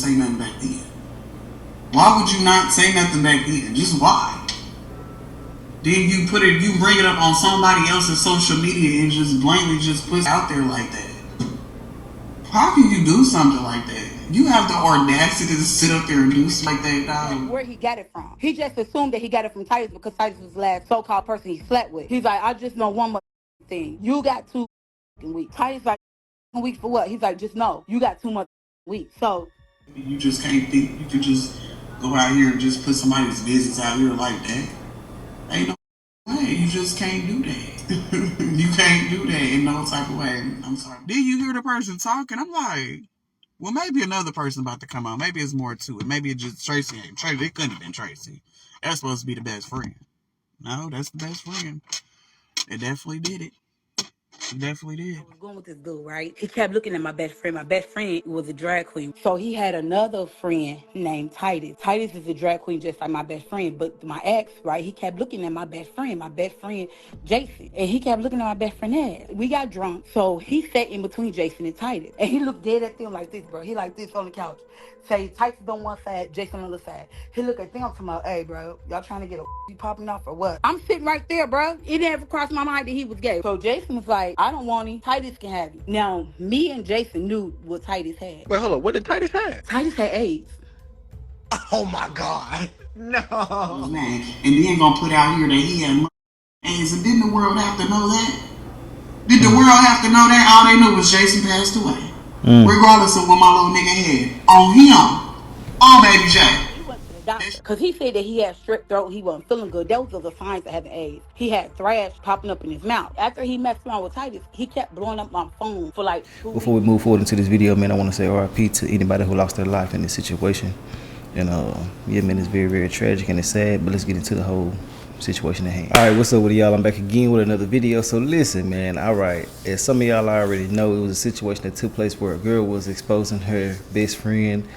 say nothing back then? Why would you not say nothing back then? Just why? Then you bring it up on somebody else's social media and just blatantly just put it out there like that. How can you do something like that? You have the audacity to sit up there and do something like that, dog. Where he got it from? He just assumed that he got it from Titus because Titus was the last so-called person he slept with. He's like, I just know one more thing. You got 2 weeks. Titus like, weeks for what? He's like, just know you got 2 more weeks. So you just can't think you could just go out here and just put somebody's business out here like that. Ain't no way. You just can't do that. You can't do that in no type of way. I'm sorry. Then you hear the person talking. I'm like, well, maybe another person about to come on. Maybe it's more to it. Maybe it's just Tracy. It couldn't have been Tracy. That's supposed to be the best friend. No, that's the best friend. It definitely did it. He definitely did. I was going with this dude, right? He kept looking at my best friend. My best friend was a drag queen. So he had another friend named Titus. Titus is a drag queen just like my best friend. But my ex, right, he kept looking at my best friend Jason. And he kept looking at my best friend Ed. We got drunk. So he sat in between Jason and Titus. And he looked dead at them like this, bro. He like this on the couch. Say Titus on one side, Jason on the other side. He look at them talking about, hey, bro, y'all trying to get a popping off or what? I'm sitting right there, bro. It never crossed my mind that he was gay. So Jason was like, I don't want him. Titus can have him. Now, me and Jason knew what Titus had. Wait, hold on. What did Titus have? Titus had AIDS. Oh my God. No. Man, and then gonna put out here that he had AIDS. And didn't the world have to know that? Did the world have to know that? All they knew was Jason passed away. Regardless of what my little nigga had. On him. On Baby J. He went to the doctor because he said that he had strep throat. He wasn't feeling good. Those were the signs of having AIDS. He had thrash popping up in his mouth. After he messed around with Titus, he kept blowing up my phone for like 2 weeks. Before we move forward into this video, man, I want to say RIP to anybody who lost their life in this situation. And yeah, man, it's very, very tragic and it's sad, but let's get into the whole situation at hand. All right, what's up with y'all? I'm back again with another video. So listen, man, all right, as some of y'all already know, it was a situation that took place where a girl was exposing her best friend,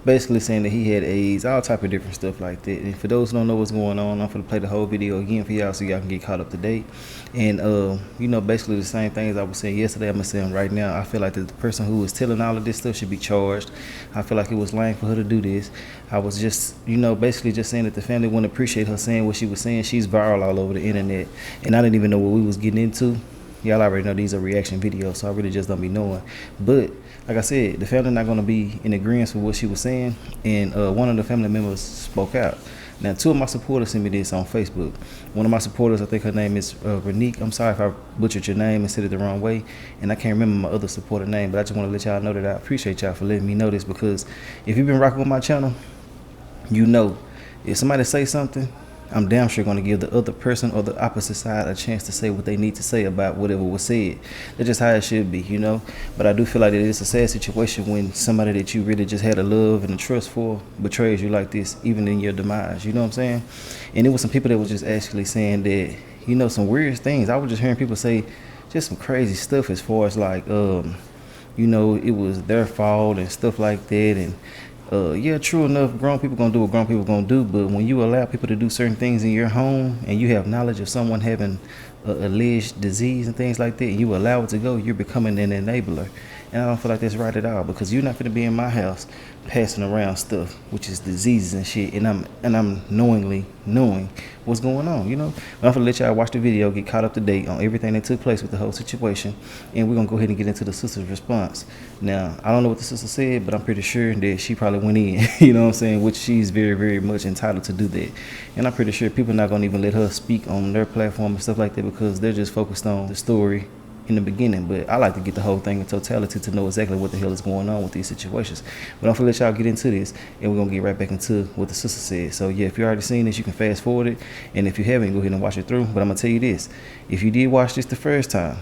basically saying that he had AIDS, all type of different stuff like that. And for those who don't know what's going on, I'm gonna play the whole video again for y'all so y'all can get caught up to date. And you know, basically the same things I was saying yesterday, I'm gonna say them right now. I feel like the person who was telling all of this stuff should be charged. I feel like it was lame for her to do this. I was just, you know, basically just saying that the family wouldn't appreciate her saying what she was saying. She's viral all over the internet, and I didn't even know what we was getting into. Y'all already know these are reaction videos, so I really just don't be knowing. But like I said, the family not gonna be in agreement with what she was saying, and one of the family members spoke out. Now, 2 of my supporters sent me this on Facebook. One of my supporters, I think her name is Renique. I'm sorry if I butchered your name and said it the wrong way, and I can't remember my other supporter name, but I just want to let y'all know that I appreciate y'all for letting me know this, because if you've been rocking with my channel, you know, if somebody say something, I'm damn sure going to give the other person or the opposite side a chance to say what they need to say about whatever was said. That's just how it should be, you know. But I do feel like it is a sad situation when somebody that you really just had a love and a trust for betrays you like this, even in your demise, you know what I'm saying? And it was some people that was just actually saying that, you know, some weird things. I was just hearing people say just some crazy stuff as far as like, you know, it was their fault and stuff like that. And yeah, true enough, grown people gonna do what grown people gonna do, but when you allow people to do certain things in your home and you have knowledge of someone having alleged disease and things like that, and you allow it to go, you're becoming an enabler. And I don't feel like that's right at all, because you're not gonna be in my house passing around stuff, which is diseases and shit, and I'm knowingly knowing what's going on, you know. But I'm gonna let y'all watch the video, get caught up to date on everything that took place with the whole situation, and we're gonna go ahead and get into the sister's response. Now, I don't know what the sister said, but I'm pretty sure that she probably went in, you know what I'm saying, which she's very, very much entitled to do that. And I'm pretty sure people are not gonna even let her speak on their platform and stuff like that, because they're just focused on the story in the beginning. But I like to get the whole thing in totality to know exactly what the hell is going on with these situations. But I'm gonna let y'all get into this, and we're gonna get right back into what the sister said. So yeah, if you already seen this, you can fast forward it, and if you haven't, go ahead and watch it through. But I'm gonna tell you this: if you did watch this the first time,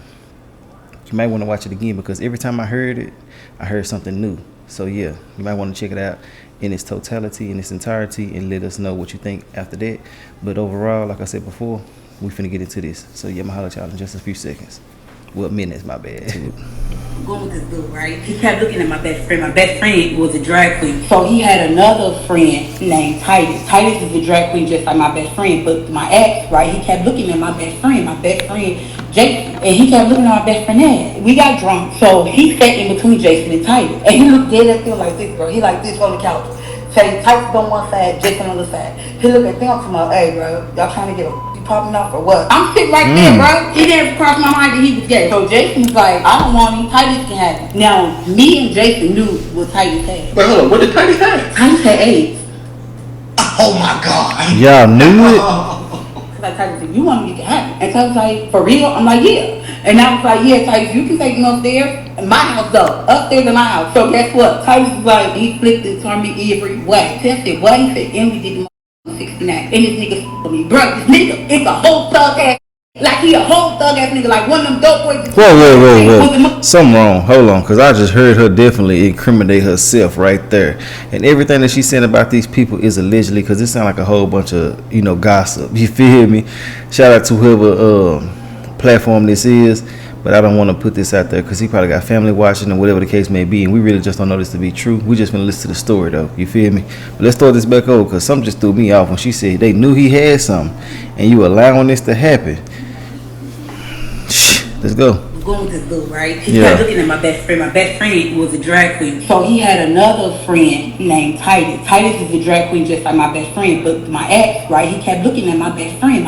you might want to watch it again, because every time I heard it, I heard something new. So yeah, you might want to check it out in its totality, in its entirety, and let us know what you think after that. But overall, like I said before, we finna get into this. So yeah, I'm gonna holler at y'all in just a few seconds. Well, minutes, my bad. I'm going with this dude, right? He kept looking at my best friend. My best friend was a drag queen. So he had another friend named Titus. Titus is a drag queen just like my best friend. But my ex, right, he kept looking at my best friend Jason. And he kept looking at my best friend ass. We got drunk, so he sat in between Jason and Titus. And he looked dead at them like this, bro. He like this on the couch. Say Titus on one side, Jason on the other side. He looked at them to my, hey, bro, y'all trying to get you popping off or what? I'm sitting right there, bro. It didn't cross my mind that he was gay. So Jason's like, I don't want him. Titus can have him. Now, me and Jason knew what Titus had. Wait, hold on. What did Titus have? Titus had AIDS. Oh my God. Y'all knew it? Like Titus said, you want me, you can have it. And Titus was like, for real? I'm like, yeah. And I was like, yeah, Titus, you can take him upstairs. My house though. Upstairs in my house. So guess what? Titus was like, he flipped it, turned me every way. Tested what? He said, and we did the 69. And this nigga for me. Bro, this nigga is a whole thug ass. Like he a whole thug ass nigga. Like one of them dope boys. Whoa. Something wrong. Hold on. Because I just heard her definitely incriminate herself right there. And everything that she's saying about these people is allegedly, because it sounds like a whole bunch of, gossip. You feel me? Shout out to whoever platform this is. But I don't want to put this out there because he probably got family watching or whatever the case may be. And we really just don't know this to be true. We just going to listen to the story though. You feel me? But let's throw this back over because something just threw me off when she said they knew he had something. And you allowing this to happen. Let's go. Going with this dude, right? He kept looking at my best friend. My best friend was a drag queen. So he had another friend named Titus. Titus is a drag queen just like my best friend. But my ex, right, he kept looking at my best friend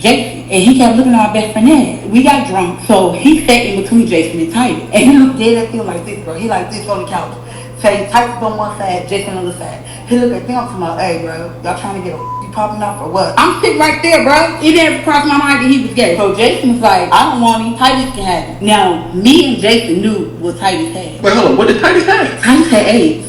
Jason. And he kept looking at my best friend ass. We got drunk, so he sat in between Jason and Titus. And he looked dead at them like this, bro. He like this on the couch. Say Titus on one side, Jason on the other side. He looked at them to my, hey, bro, y'all trying to get you popping off or what? I'm sitting right there, bro. It didn't cross my mind that he was gay. So Jason was like, I don't want him. Titus can have him. Now, me and Jason knew what Titus had. Wait, hold on. What did Titus have? Titus had AIDS.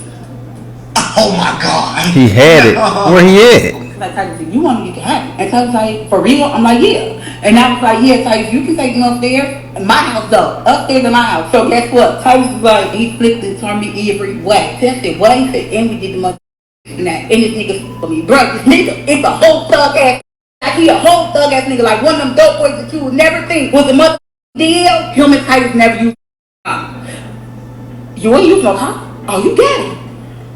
Oh my God. He had it. Where he at? Like Titus said, you want me, you can have it. And Titus was like, for real? I'm like, yeah. And I was like, yeah, Titus, you can take him upstairs. My house though. Upstairs in my house. So guess what? Titus was like, he flipped it, turned me every way. Tested what? He said, and we did the and this nigga for me. Bro, this nigga is a whole thug ass. Like he a whole thug ass nigga. Like one of them dope boys that you would never think was a mother deal. Him and Titus never used You ain't use no cop? Oh, you got it.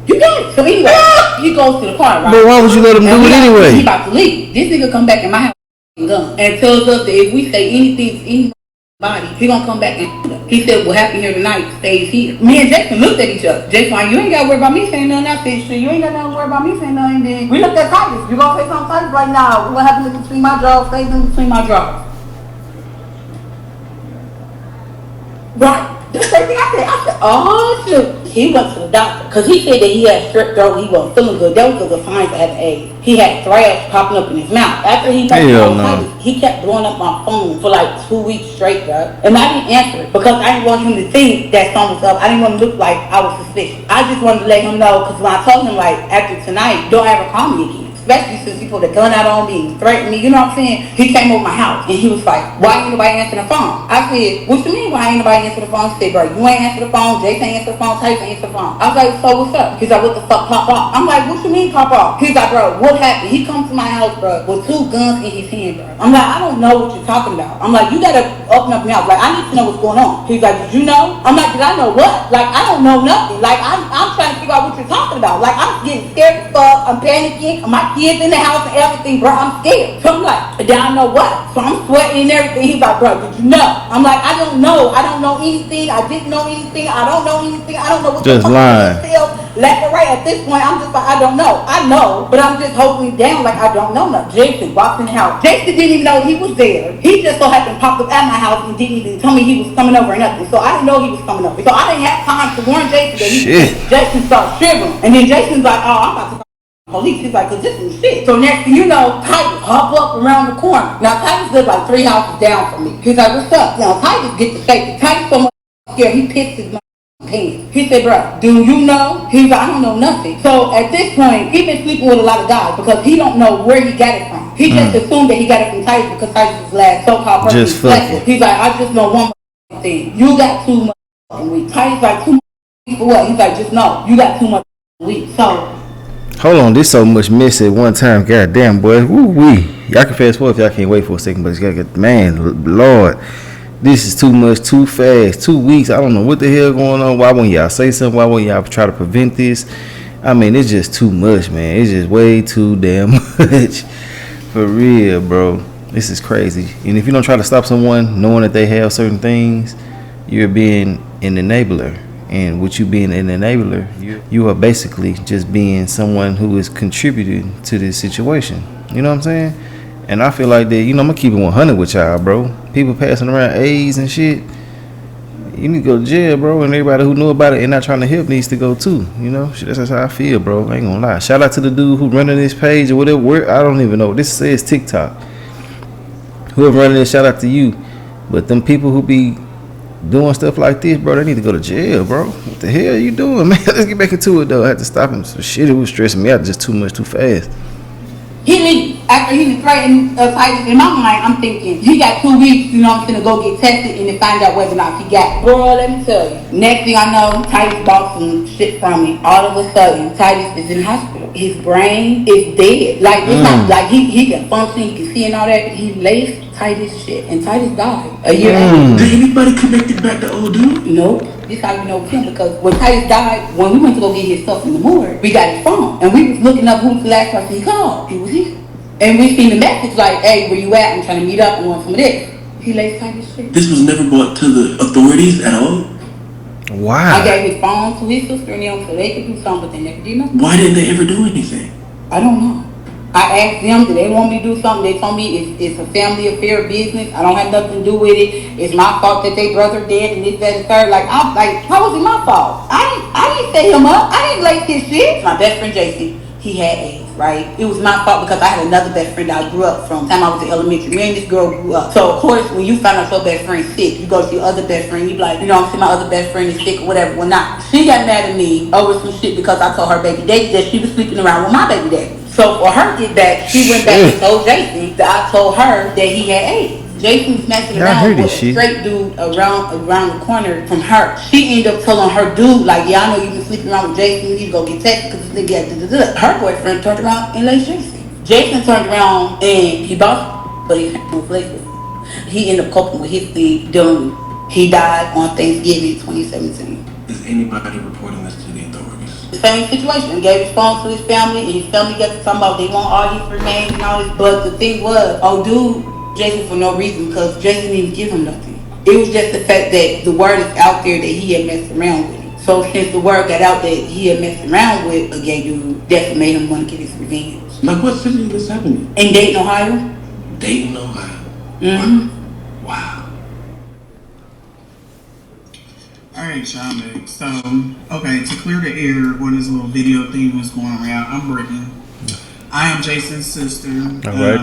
You got it. So anyway, he goes to the car, right? But why would you let him do it anyway? He about to leave. This nigga come back in my house and tells us that if we say anything to anybody, he gonna come back and shoot us. He said, what happened here tonight stays here. Me and Jason looked at each other. Jason like, you ain't gotta worry about me saying nothing. I said, shit, you ain't got nothing to worry about me saying nothing. Then we looked at Titus. You gonna say something to Titus? Like, nah, what happened in between my drawers stays in between my drawers. Right. The same thing I said, oh shoot. He went to the doctor because he said that he had strep throat. He wasn't feeling good. That was the signs of having AIDS. He had thrash popping up in his mouth. After he he kept blowing up my phone for like 2 weeks straight, bro. And I didn't answer it because I didn't want him to think that something was up. I didn't want to look like I was suspicious. I just wanted to let him know because when I told him like after tonight, don't ever call me again. Especially since he put a gun out on me and threatened me, you know what I'm saying? He came over my house and he was like, why ain't nobody answering the phone? I said, what you mean why ain't nobody answering the phone? He said, bro, you ain't answer the phone, Jason ain't answer the phone, Tyson ain't answer the phone. I was like, so what's up? He's like, what the fuck pop off? I'm like, what you mean pop off? He's like, bro, what happened? He comes to my house, bro, with 2 guns in his hand, bro. I'm like, I don't know what you're talking about. I'm like, you gotta open up your mouth. Like, I need to know what's going on. He's like, did you know? I'm like, did I know what? Like, I don't know nothing. Like, I'm trying to figure out what you're talking about. Like, I'm getting scared as fuck. I'm panicking. My kids in the house and everything, bro. I'm scared. So I'm like, did I know what? So I'm sweating and everything. He's like, bro, did you know? I'm like, I don't know. I don't know anything. I didn't know anything. I don't know anything. I don't know what just the fuck lying. Left or right. At this point, I'm just like, I don't know. I know, but I'm just holding it down like I don't know nothing. Jason walked in the house. Jason didn't even know he was there. He just so happened popped up at my house and didn't even tell me he was coming over or nothing. So I didn't know he was coming over. So I didn't have time to warn Jason that Jason started shivering. And then Jason's like, oh, I'm about to police. He's like, cause this is shit. So next thing you know, Titus hop up around the corner. Now Titus lives like 3 houses down from me. He's like, what's up? Now Titus gets to shaking. Titus so much scared he pissed his pants. He said, bro, do you know? He's like, I don't know nothing. So at this point, he's been sleeping with a lot of guys because he don't know where he got it from. He just assumed that he got it from Titus because Titus was last so-called person. Just fucking. He's like, I just know one thing. You got too much weed. Titus like, too much for what? He's like, just know you got too much weed. So hold on, there's so much mess at one time. God damn, boy. Woo wee. Y'all can fast forward if y'all can't wait for a second, but it's gotta get, man, Lord, this is too much, too fast. 2 weeks. I don't know what the hell going on. Why won't y'all say something? Why won't y'all try to prevent this? I mean, it's just too much, man. It's just way too damn much. For real, bro. This is crazy. And if you don't try to stop someone knowing that they have certain things, you're being an enabler. And with you being an enabler, you are basically just being someone who is contributing to this situation. You know what I'm saying? And I feel like that, I'm going to keep it 100 with y'all, bro. People passing around AIDS and shit, you need to go to jail, bro. And everybody who knew about it and not trying to help needs to go too. That's how I feel, bro. I ain't gonna lie. Shout out to the dude who running this page or whatever. I don't even know. This says TikTok. Whoever running this, shout out to you. But them people who be doing stuff like this, bro, they need to go to jail, bro. What the hell are you doing, man? Let's get back into it, though. I had to stop him. Some shit, it was stressing me out just too much, too fast. After he threatened Titus, in my mind, I'm thinking, he got 2 weeks, I'm gonna go get tested and then find out whether or not he got it. Bro, let me tell you. Next thing I know, Titus bought some shit from me. All of a sudden, Titus is in hospital. His brain is dead. Like, it's not like he can function, he can see and all that. He laced Titus shit, and Titus died a year after. Did anybody connect it back to old dude? Nope. This how you know it's him, because when Titus died, when we went to go get his stuff in the morgue, we got his phone. And we was looking up who's the last person he called. It was he. And we seen the message like, hey, where you at? I'm trying to meet up and want some of this. He laced Titus shit. This was never brought to the authorities at all? Wow. I gave his phone to his sister and them so they could do something, but they never did nothing. Why didn't they ever do anything? I don't know. I asked them, do they want me to do something? They told me it's a family affair business. I don't have nothing to do with it. It's my fault that their brother dead and this, that, and third. How was it my fault? I didn't set him up. I didn't lace his shit. My best friend Jason, he had AIDS, right? It was my fault because I had another best friend that I grew up from the time I was in elementary. Me and this girl grew up. So of course, when you find out your best friend's sick, you go to your other best friend, you be like, I'm saying, my other best friend is sick or whatever. Well, not. She got mad at me over some shit because I told her baby daddy that she was sleeping around with my baby daddy. So for her to get back, she went back and told Jason that I told her that he had AIDS. Jason's messing around with a straight dude around the corner from her. She ended up telling her dude, like, yeah, I know you've been sleeping around with Jason. You need to go get tested because this nigga got Her boyfriend turned around and laced Jason. Jason turned around and he bought, but he had no flavor. He ended up coping with his thing, dealing with. He died on Thanksgiving 2017. Is anybody reporting this to the authorities? The same situation. He gave his phone to his family, and his family got to talking about they want all his remains and all this. But the thing was, dude, Jason for no reason, because Jason didn't give him nothing. It was just the fact that the word is out there that he had messed around with him. So since the word got out that he had messed around with a gay dude, that made him want to get his revenge. Like, what city is this happening? In Dayton, Ohio. Dayton, Ohio. Mm-hmm. Wow. Alright, y'all. So, okay, to clear the air when this little video thing was going around, I'm Brittany. I am Jason's sister. Alright.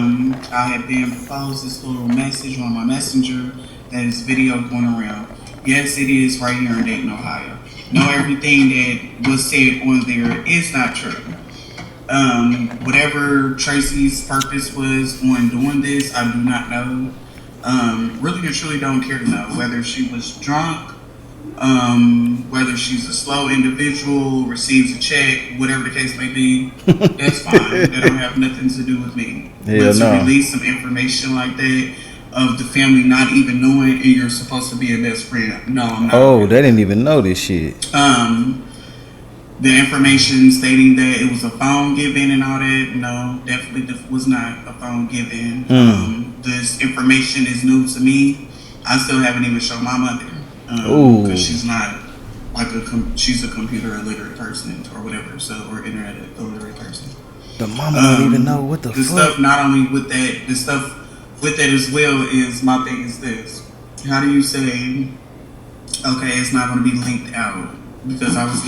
I have been proposed this little message on my messenger that is video going around. Yes, it is right here in Dayton, Ohio. No, everything that was said on there is not true. Whatever Tracy's purpose was on doing this, I do not know. Really and truly don't care to know whether she was drunk, whether she's a slow individual, receives a check, whatever the case may be. That's fine. That don't have nothing to do with me. But to release some information like that of the family not even knowing and you're supposed to be a best friend. No, I'm not. Oh, they didn't even know this shit. The information stating that it was a phone given and all that, no, definitely was not a phone given. This information is new to me. I still haven't even shown my mother because she's not like she's a computer illiterate person or whatever, or internet illiterate person. The mama don't even know what the fuck. Stuff not only with that, the stuff with that as well is my thing is this. How do you say, okay, it's not going to be linked out? Because I was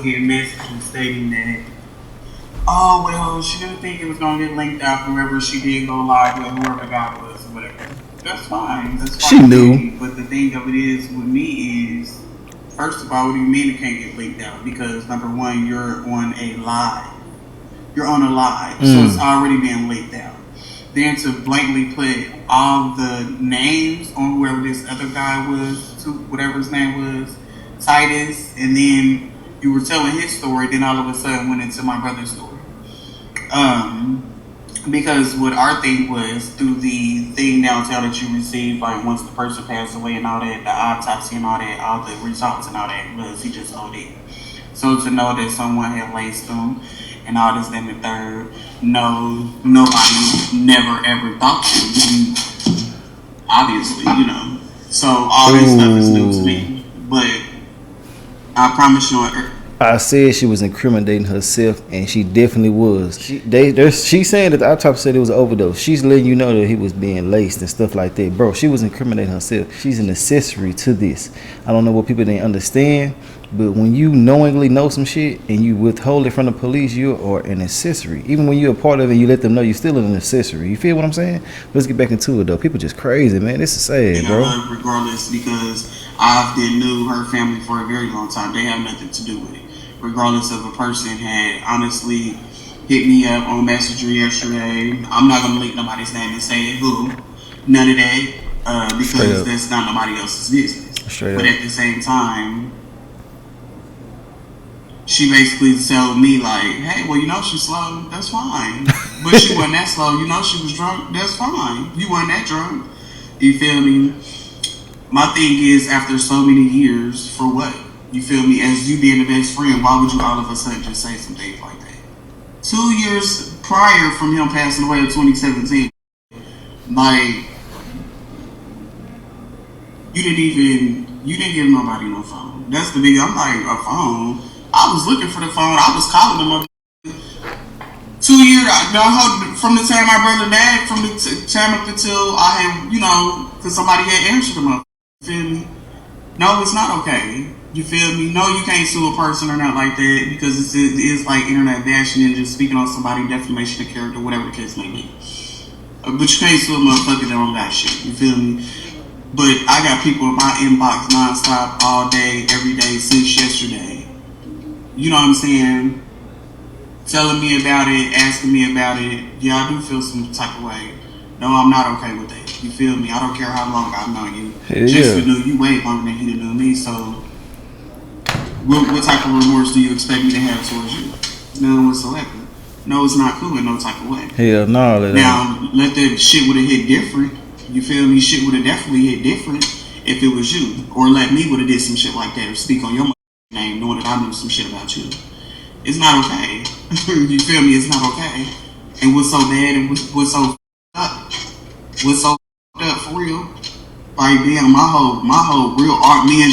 getting messages stating that, oh, well, she didn't think it was going to get linked out from wherever she did go live with whoever the guy was or whatever. That's fine. That's fine. She knew. But the thing of it is, with me is, first of all, what do you mean it can't get linked out? Because number one, you're on a live. You're on a live. So it's already being leaked out. Then to blatantly put all the names on whoever this other guy was, whatever his name was, Titus, and then you were telling his story, then all of a sudden went into my brother's story. Because what our thing was, through the thing downtown that you received, like once the person passed away and all that, the autopsy and all that, all the results and all that, was he just OD. So to know that someone had laced him, and all this, that, and the third. No, nobody never ever thought you. Obviously, you know. So all this stuff is new to me. But I promise you, I said she was incriminating herself, and she definitely was. She's saying that the autopsy said it was an overdose. She's letting you know that he was being laced and stuff like that. Bro, she was incriminating herself. She's an accessory to this. I don't know what people didn't understand, but when you knowingly know some shit and you withhold it from the police, you are an accessory. Even when you're a part of it, you let them know you're still an accessory. You feel what I'm saying? Let's get back into it, though. People just crazy, man. This is sad, bro. Regardless, because I've been knew her family for a very long time. They have nothing to do with it. Regardless of a person had honestly hit me up on Messenger yesterday. I'm not gonna link nobody's name and say who, none of that, because that's not nobody else's business. But at the same time, she basically told me like, hey, well, you know she's slow, that's fine. But she wasn't that slow, you know she was drunk, that's fine. You wasn't that drunk. You feel me? My thing is, after so many years, for what? You feel me? As you being the best friend, why would you all of a sudden just say some things like that? 2 years prior from him passing away in 2017, like, you didn't give nobody no phone. That's the big, I'm like, a phone? I was looking for the phone. I was calling them up. 2 years, from the time my brother died, from the time up until I had, you know, because somebody had answered them up. You feel me? No, it's not okay. You feel me? No, you can't sue a person or not like that, because it is like internet bashing and just speaking on somebody, defamation of character, whatever the case may be. But you can't sue a motherfucker that don't got shit. You feel me? But I got people in my inbox nonstop all day, every day since yesterday. You know what I'm saying? Telling me about it, asking me about it. Yeah, I do feel some type of way. No, I'm not okay with that. You feel me? I don't care how long I've known you. Jason knew you way longer than he knew me, so what type of remorse do you expect me to have towards you? None whatsoever. No, it's not cool in no type of way. Hell no. Now, let that shit would have hit different. You feel me? Shit would have definitely hit different if it was you. Or let me would have did some shit like that or speak on your name knowing that I knew some shit about you. It's not okay. You feel me? It's not okay. And what's so bad and what's so up? What's so up for real? Like, damn, my whole real art, me and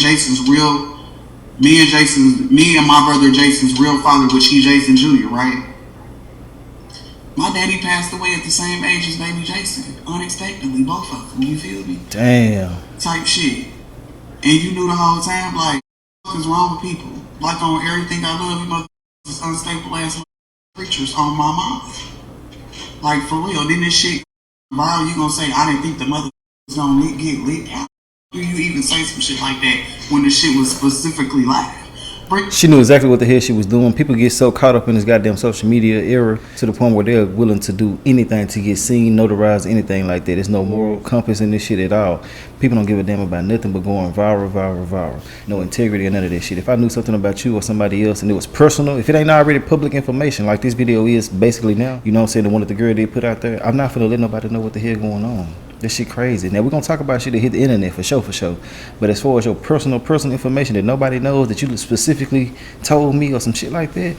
my brother Jason's real father, which he's Jason Jr., right? My daddy passed away at the same age as baby Jason, unexpectedly, both of them. You feel me? Damn. Type shit. And you knew the whole time, like, what is wrong with people? Like, on everything I love, you motherfuckers unstable ass preachers on my mouth. Like, for real. Then this shit, viral, you gonna say, I didn't think the mother was gonna get lit out. Do you even say some shit like that when the shit was specifically live? She knew exactly what the hell she was doing. People get so caught up in this goddamn social media era to the point where they're willing to do anything to get seen, notarized, anything like that. There's no moral compass in this shit at all. People don't give a damn about nothing but going viral. No integrity or none of that shit. If I knew something about you or somebody else and it was personal, if it ain't already public information like this video is basically now, you know what I'm saying, the one that the girl did put out there, I'm not finna let nobody know what the hell going on. This shit crazy. Now we're gonna talk about shit that hit the internet for sure. But as far as your personal information that nobody knows, that you specifically told me or some shit like that,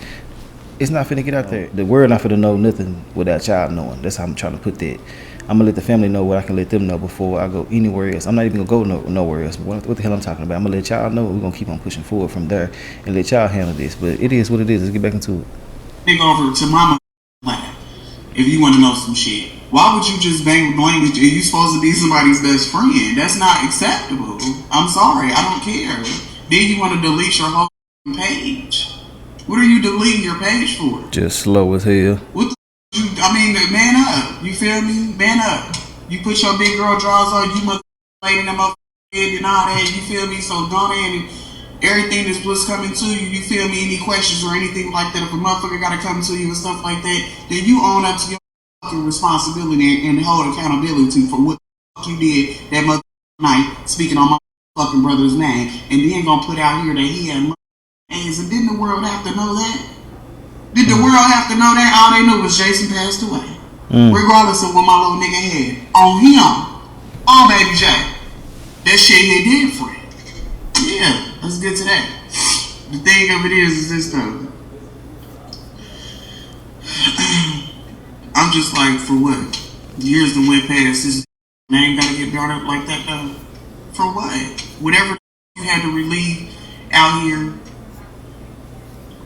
it's not finna get out there. The world not finna know nothing without y'all knowing. That's how I'm trying to put that. I'm gonna let the family know what I can let them know before I go anywhere else. I'm not even gonna go nowhere else. What the hell I'm talking about? I'm gonna let y'all know. We're gonna keep on pushing forward from there and let y'all handle this. But it is what it is. Let's get back into it. Think over to mama if you want to know some shit. Why would you just blame it? You supposed to be somebody's best friend? That's not acceptable. I'm sorry. I don't care. Then you want to delete your whole page. What are you deleting your page for? Just slow as hell. Man up. You feel me? Man up. You put your big girl drawers on, you mother in them up and all that. You feel me? So go ahead and everything that's what's coming to you. You feel me? Any questions or anything like that? If a motherfucker gotta come to you and stuff like that, then you own up to your responsibility and hold accountability for what you did that mother night speaking on my fucking brother's name, and then gonna put out here that he had ass. And didn't the world have to know that? Did the world have to know that? All they knew was Jason passed away. Regardless of what my little nigga had on him, on baby J, that shit hit different. Yeah, let's get to that. The thing of it is this though. just like, for what? Years that went past, his name gotta get brought up like that though? For what? Whatever you had to relieve out here,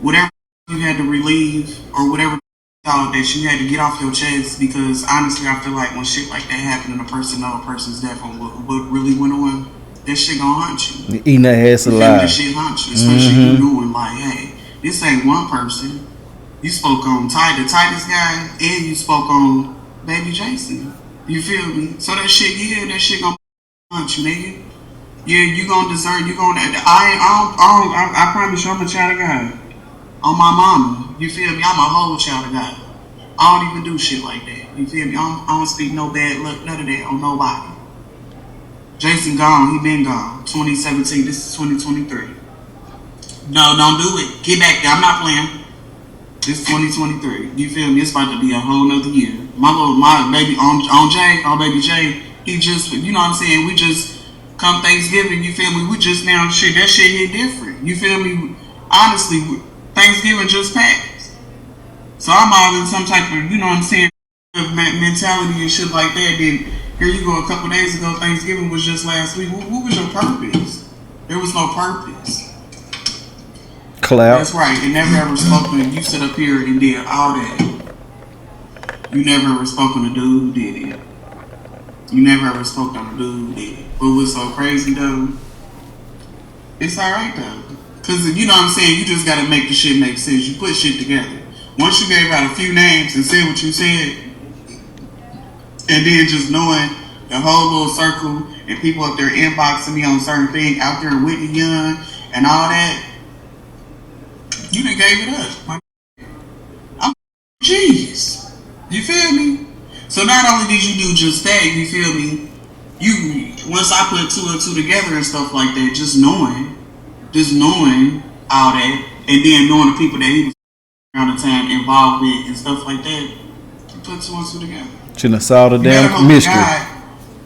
whatever you had to relieve, or whatever thought that you had to get off your chest, because honestly, I feel like when shit like that happened and a person know a person's death on what really went on, that shit gonna haunt you. Eating that ass alive. That shit haunt you, especially you knowing like, hey, this ain't one person. You spoke on the Titus guy, and you spoke on Baby Jason. You feel me? So that shit gonna haunt you, nigga. Yeah, you gonna deserve. You gonna. I promise you, I'm a child of God. On my mama, you feel me? I'm a whole child of God. I don't even do shit like that. You feel me? I don't speak no bad luck, none of that on nobody. Jason gone, he been gone. 2017, this is 2023. No, don't do it. Get back there. I'm not playing. This 2023. You feel me? It's about to be a whole nother year. My baby on baby Jay, he just, you know what I'm saying? We just come Thanksgiving, you feel me? We just now shit, that shit hit different. You feel me? Honestly, Thanksgiving just passed. So I'm all in some type of, you know what I'm saying, mentality and shit like that. Then here you go, a couple days ago, Thanksgiving was just last week. What was your purpose? There was no purpose. Cloud. That's right. And never ever spoken. You sit up here and did all that. You never ever spoke on the dude who did it. You never ever spoke on the dude who did it. But what's so crazy though, it's alright though. Cause you know what I'm saying, you just gotta make the shit make sense. You put shit together. Once you gave out a few names and said what you said, and then just knowing the whole little circle and people up there inboxing me on certain things out there, Whitney Young and all that, you done gave it up. I'm jeez. You feel me? So not only did you do just that, you feel me? You once I put two and two together and stuff like that, just knowing all that, and then knowing the people that he was around the time involved with and stuff like that, you put two and two together. Shouldn't have solved the damn mystery.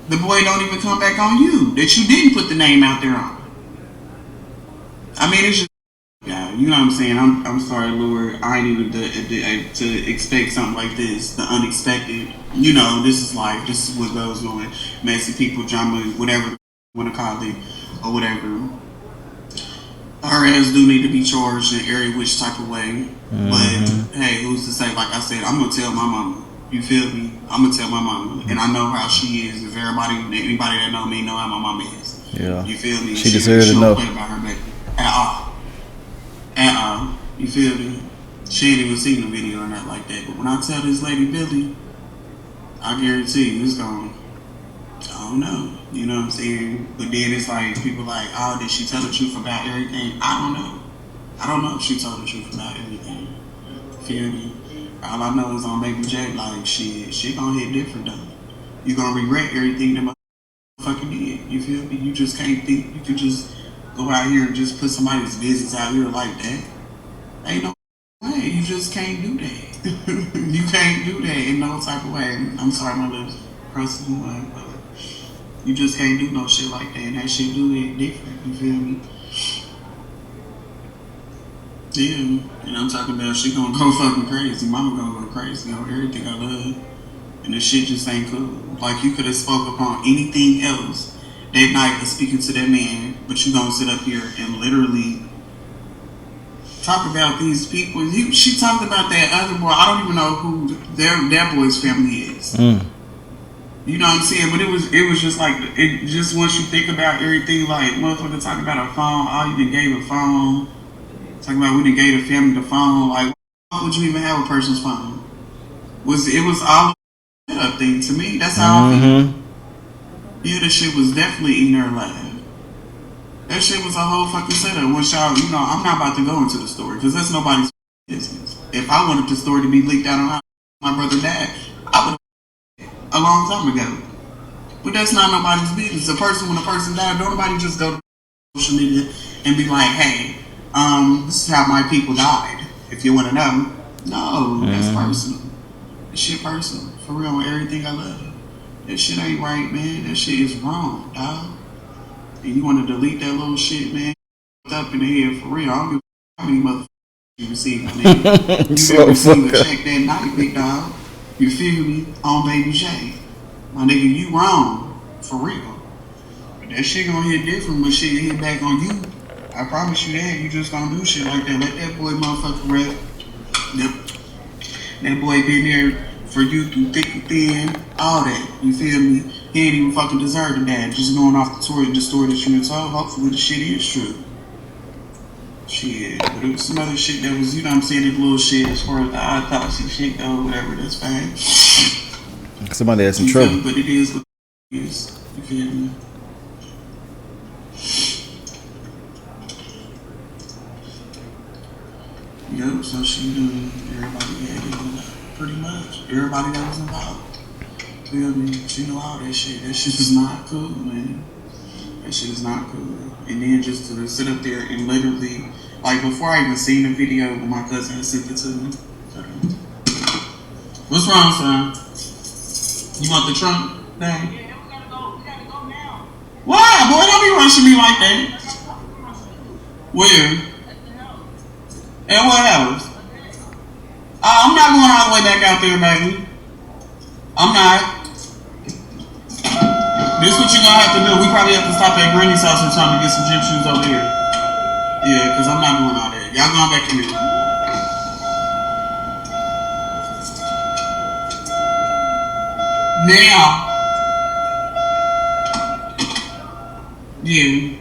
The boy don't even come back on you that you didn't put the name out there on. I mean, it's just. Yeah, you know what I'm saying? I'm sorry, Lord. I ain't even to expect something like this, the unexpected. You know, this is life. This is what goes on. Messy people, drama, whatever you want to call it, or whatever. Her ass do need to be charged in every which type of way. Mm-hmm. But hey, who's to say? Like I said, I'm gonna tell my mama. You feel me? I'm gonna tell my mama, and I know how she is. If anybody that know me know how my mama is. Yeah. You feel me? She deserves to know. She don't play about her baby at all. You feel me? She ain't even seen the video or nothing like that. But when I tell this lady Billy, I guarantee you it's gone. I don't know. You know what I'm saying? But then it's like people like, oh, did she tell the truth about everything? I don't know. I don't know if she told the truth about everything. Feel me? All I know is on Baby J, like shit gonna hit different though. You gonna regret everything that motherfucker did. You feel me? You just can't think you could just go out here and just put somebody's business out here like that. Ain't no way. You just can't do that. You can't do that in no type of way. I'm sorry, my lips crossing the line, but you just can't do no shit like that. And that shit do it different. You feel me? Yeah. And I'm talking about she gonna go fucking crazy. Mama gonna go crazy on everything I love. And this shit just ain't cool. Like you could have spoke upon anything else that night of speaking to that man, but you gonna sit up here and literally talk about these people. She talked about that other boy. I don't even know who their boy's family is. You know what I'm saying? But it was just like it. Just once you think about everything, like motherfucker talk about a phone. All you done gave a phone. Talking about we done gave the family the phone. Like, why would you even have a person's phone? It was all a setup thing to me. That's how I feel. Yeah, that shit was definitely eating her alive. That shit was a whole fucking setup. Once y'all, you know, I'm not about to go into the story because that's nobody's business. If I wanted the story to be leaked out on how my brother died, I would have a long time ago. But that's not nobody's business. When a person died, don't nobody just go to social media and be like, hey, this is how my people died. If you want to know. No, that's personal. That shit personal. For real, everything I love. That shit ain't right, man. That shit is wrong, dog. And you want to delete that little shit, man. Up in the head for real. I don't give a how many motherfuckers you receive, man. You so receive a check that night, big dog. You feel me? On Baby J. My nigga, you wrong. For real. But that shit gonna hit different when shit hit back on you. I promise you that. You just don't do shit like that. Let that boy motherfucker rest. That boy been there for you through thick and thin, all that. You feel me? He ain't even fucking deserve to die. Just going off the story that you told. Hopefully the shit is true. Shit, but it was some other shit that was, you know what I'm saying, that little shit as far as the autopsy shit go, whatever, that's fine. Somebody had some You trouble. feel me? But it is what it is. You feel me? Yep, so she knew everybody had it, pretty much. Everybody that was involved. Feel me? She knew all that shit. That shit is not cool, man. That shit is not cool. And then just to sit up there and literally, like before I even seen the video, when my cousin had sent it to me. What's wrong, son? You want the trunk? Dang. Yeah, we gotta go now. Why? Boy, don't be rushing me like that. Where? At what house? I'm not going all the way back out there, baby. I'm not. This what you gonna have to do. We probably have to stop at Granny's house or something to get some gym shoes over here. Yeah, because I'm not doing all that. Y'all going back in here. Now. Yeah.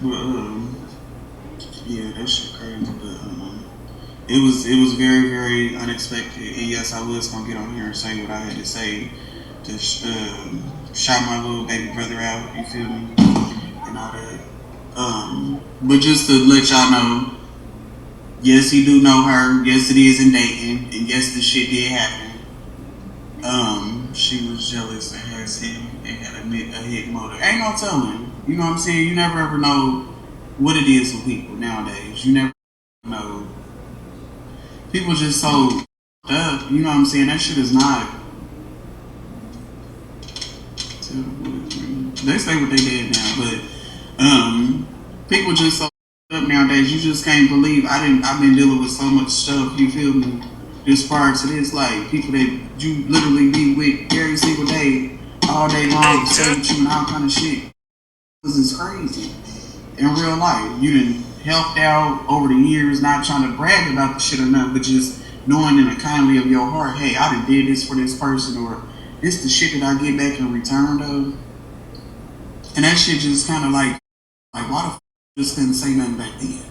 But, yeah, that shit crazy. But, it was very, very unexpected. And yes, I was gonna get on here and say what I had to say to shout my little baby brother out. You feel me? And all that. But just to let y'all know, yes, he do know her. Yes, it is in Dayton, and yes, this shit did happen. She was jealous and has him and had a hit motive. Ain't no telling. You know what I'm saying? You never ever know what it is with people nowadays. You never know. People just so up. You know what I'm saying? That shit is not. They say what they did now, but people just so up nowadays. You just can't believe. I've been dealing with so much stuff. You feel me? Just prior to this, like people that you literally be with every single day, all day long, saying you and all kind of shit. This is crazy. In real life, you done helped out over the years, not trying to brag about the shit or nothing, but just knowing in the kindly of your heart, hey, I done did this for this person, or this the shit that I get back in return of. And that shit just kind of like why the f just couldn't say nothing back then?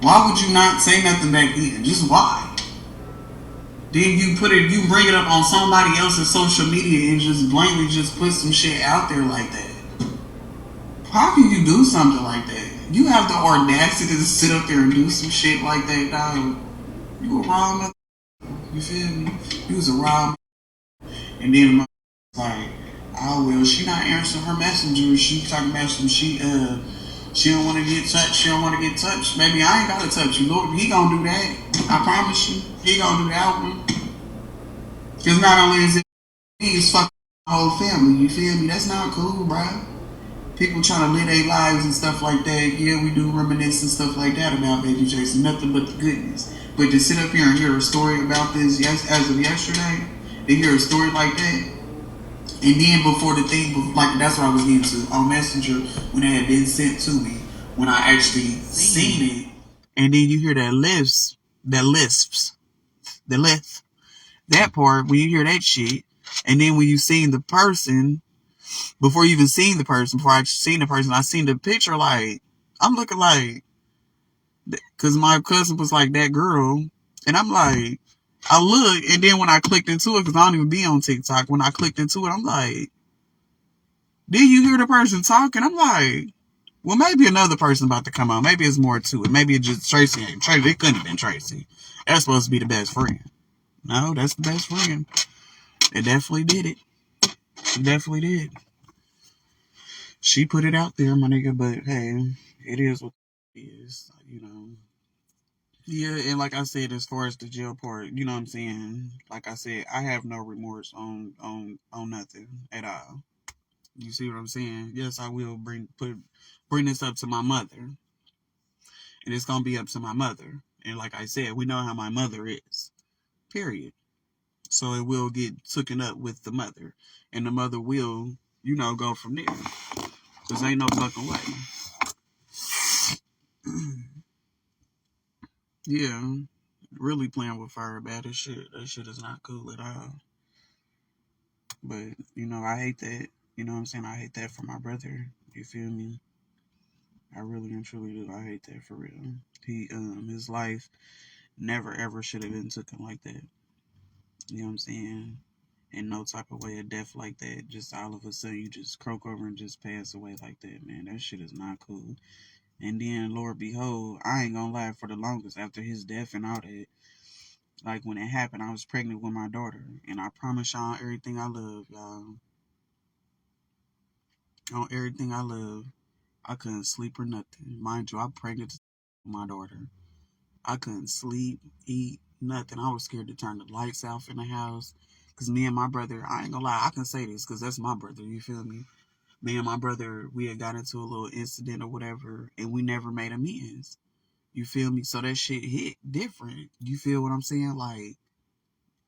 Why would you not say nothing back then? Just why? Then you bring it up on somebody else's social media and just blatantly just put some shit out there like that. How can you do something like that? You have the audacity to sit up there and do some shit like that, dog. You a wrong mother. You feel me? You was a wrong. And then like, oh well, she not answering her messenger. She talking about some she don't want to get touched. She don't want to get touched. Baby, I ain't gotta touch you, Lord. He gonna do that. I promise you. He gonna do that one. Cause not only is it he's fucking the whole family. You feel me? That's not cool, bro. People trying to live their lives and stuff like that. Yeah, we do reminisce and stuff like that about Baby Jason. Nothing but the goodness. But to sit up here and hear a story about this, yes, as of yesterday, to hear a story like that, and then before the thing, like that's what I was getting to on Messenger when it had been sent to me, when I actually seen it, and then you hear that lisp, that part when you hear that shit, and then when you seen the person, before you even seen the person, before I seen the person, I seen the picture. Like I'm looking like, cause my cousin was like that girl, and I'm like, I look, and then when I clicked into it, cause I don't even be on TikTok, when I clicked into it, I'm like, did you hear the person talking? I'm like, well, maybe another person about to come on. Maybe it's more to it. Maybe it's just Tracy. Tracy, it couldn't have been Tracy. That's supposed to be the best friend. No, that's the best friend. It definitely did it. It definitely did. She put it out there, my nigga, but hey, it is what it is, you know. Yeah, and like I said, as far as the jail part, you know what I'm saying? Like I said, I have no remorse on nothing at all. You see what I'm saying? Yes, I will bring this up to my mother. And it's going to be up to my mother. And like I said, we know how my mother is. Period. So it will get taken up with the mother. And the mother will, go from there. Because ain't no fucking way. Yeah. Really playing with fire bad as shit. That shit is not cool at all. But, I hate that. You know what I'm saying? I hate that for my brother. You feel me? I really and truly do. I hate that for real. His life never ever should have been taken like that. You know what I'm saying? In no type of way of death like that. Just all of a sudden you just croak over and just pass away like that, man. That shit is not cool. And then, Lord behold, I ain't gonna lie, for the longest after his death and all that, like when it happened, I was pregnant with my daughter. And I promise y'all everything I love, y'all. On everything I love, I couldn't sleep or nothing. Mind you, I'm pregnant with my daughter. I couldn't sleep, eat, nothing. I was scared to turn the lights off in the house. Because me and my brother, I ain't gonna lie, I can say this because that's my brother, you feel me? Me and my brother, we had got into a little incident or whatever, and we never made amends. You feel me? So that shit hit different. You feel what I'm saying? Like,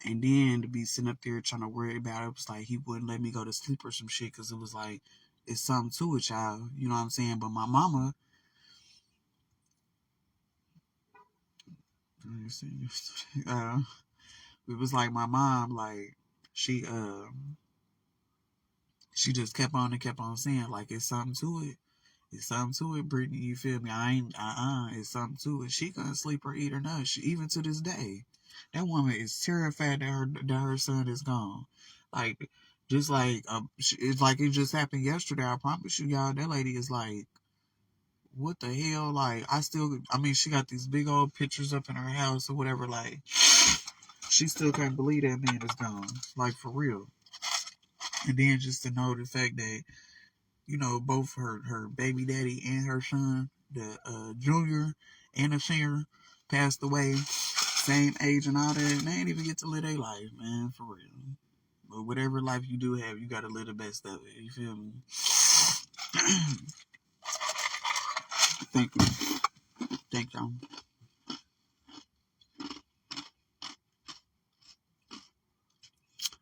and then to be sitting up there trying to worry about it, was like he wouldn't let me go to sleep or some shit because it was like, it's something to it, y'all. You know what I'm saying? But my mama, uh, it was like my mom, like, she, she just kept on and kept on saying, like, it's something to it. It's something to it, Brittany. You feel me? I ain't, it's something to it. She couldn't sleep or eat or nothing. Even to this day, that woman is terrified that her son is gone. Like, just like, it's like it just happened yesterday. I promise you, y'all, that lady is like, what the hell? Like, I mean, she got these big old pictures up in her house or whatever. Like, she still can't believe that man is gone. Like, for real. And then just to know the fact that, both her baby daddy and her son, the junior and the senior, passed away, same age and all that. And they ain't even get to live their life, man, for real. But whatever life you do have, you got to live the best of it. You feel me? Thank you. Thank y'all.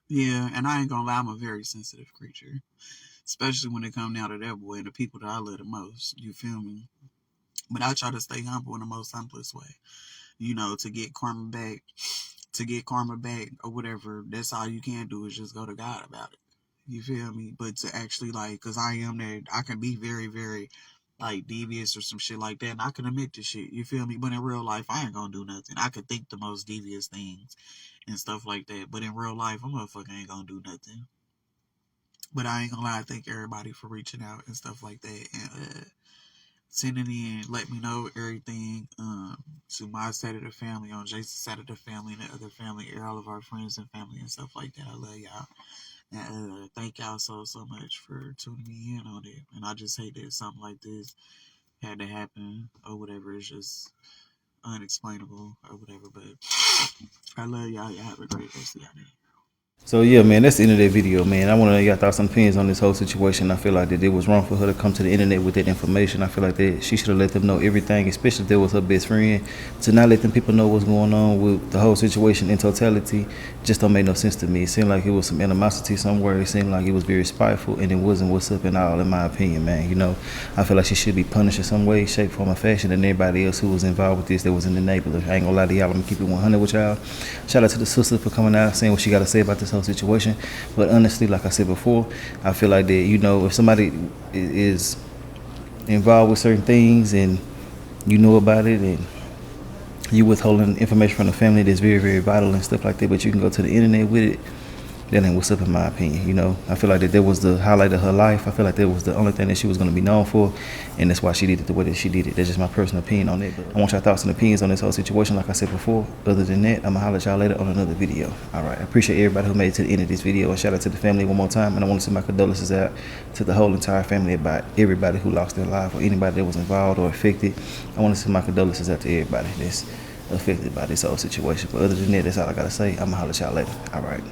Yeah, and I ain't gonna lie, I'm a very sensitive creature. Especially when it comes down to that boy and the people that I love the most. You feel me? But I try to stay humble in the most humblest way. To get karma back or whatever, that's all you can do is just go to God about it. You feel me? But to actually, like, because I can be very, very, like, devious or some shit like that, and I can admit to shit. You feel me? But in real life, I ain't gonna do nothing. I could think the most devious things and stuff like that. But in real life, a motherfucker ain't gonna do nothing. But I ain't gonna lie, I thank everybody for reaching out and stuff like that. And, sending in, let me know everything to my side of the family, on Jason's side of the family, and the other family, all of our friends and family and stuff like that. I love y'all. And thank y'all so much for tuning me in on it. And I just hate that something like this had to happen or whatever. It's just unexplainable or whatever. But I love y'all. Y'all have a great rest of y'all day. So yeah, man, that's the end of that video, man. I want to know your thoughts and opinions on this whole situation. I feel like that it was wrong for her to come to the internet with that information. I feel like that she should have let them know everything, especially if that was her best friend. To not let them people know what's going on with the whole situation in totality just don't make no sense to me. It seemed like it was some animosity somewhere. It seemed like it was very spiteful, and it wasn't what's up and all, in my opinion, man. I feel like she should be punished in some way, shape, form, or fashion than everybody else who was involved with this that was in the neighborhood. I ain't gonna lie to y'all. I'm gonna keep it 100 with y'all. Shout out to the sister for coming out, saying what she got to say about this whole situation. But honestly, like I said before, I feel like that, if somebody is involved with certain things and you know about it and you withholding information from the family that's very, very vital and stuff like that, but you can go to the internet with it, that ain't what's up, in my opinion. I feel like that was the highlight of her life. I feel like that was the only thing that she was going to be known for, and that's why she did it the way that she did it. That's just my personal opinion on it. But I want your thoughts and opinions on this whole situation, like I said before. Other than that, I'm going to holler at y'all later on another video. All right, I appreciate everybody who made it to the end of this video, and shout out to the family one more time. And I want to send my condolences out to the whole entire family, about everybody who lost their life or anybody that was involved or affected. I want to send my condolences out to everybody that's affected by this whole situation. But other than that, that's all I got to say. I'm going to holler at y'all later. All right.